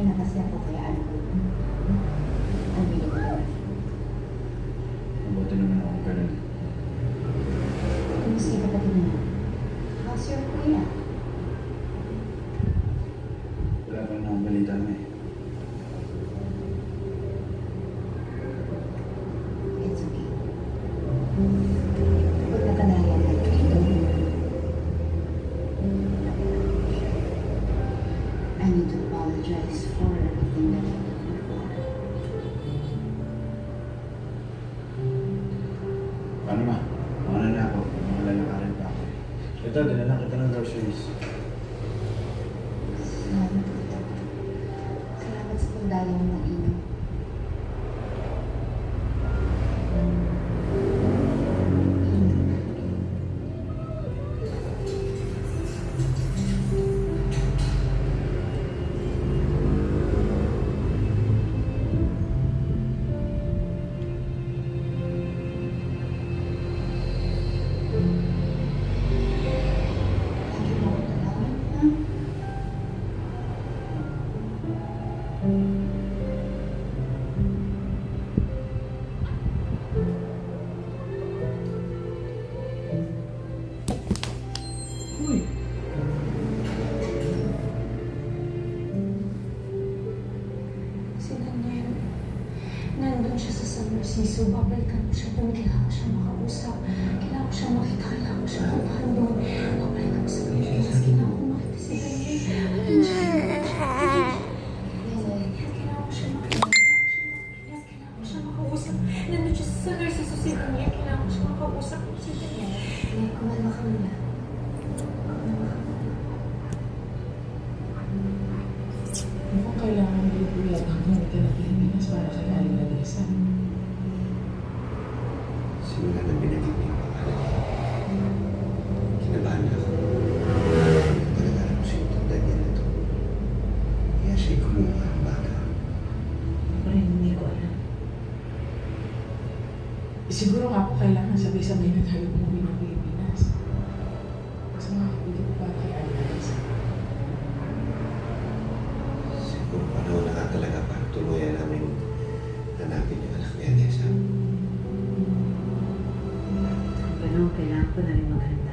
na kasi ako kaya ano ko. Ang bigat ko na. Mabuti naman akong ganun. Kumusta yung kapatid mo? How's your kuya? Wala pa na akong balita na eh. It's okay. Kapag nakadayan ka dito, I need to apologize for everything that I did before. Paano ma? Mauna na ako. Malalakarin pa ako. Ito, dinala kita ng groceries. Salamat po. Salamat sa pagdalaw ng inyo. Lagi mo ako talawan, ha? Uy! Si Daniel, nandun siya sa San Narciso. Babalikan ko siya doon. Kailangan ko siya makausap. Kailangan ko siya makita. Kailangan ko siya puntahan doon. Babalikan ko sa Pilipinas. Kailangan ko makita si Daniel. Nandun siya. Kailangan ko siya makita. Kailangan ko siya makausap. Nandun siya sa San Narciso si Daniel. Kailangan ko siya makausap si Daniel. Kumalma ka muna. Mukhang kailangan mo ibulag ang pumunta ng Pilipinas para kay Aling Lalisa. Simula na binigyan niya ang pangalan niya. Kinabahan na ako. Talaga alam ko sinutong Daniel na ito. Kaya siya kumuha ang bata. Ako rin hindi ko alam. Siguro nga po kailangan sabay-sabay na tayo umuwi ng Pilipinas. Kasi makakabili ko para kay Aling Lalisa. Siguro panahon na nga talaga para tuluyan namin hanapin yung anak ni Anessa. Ganun, kailangan ko na rin maghanap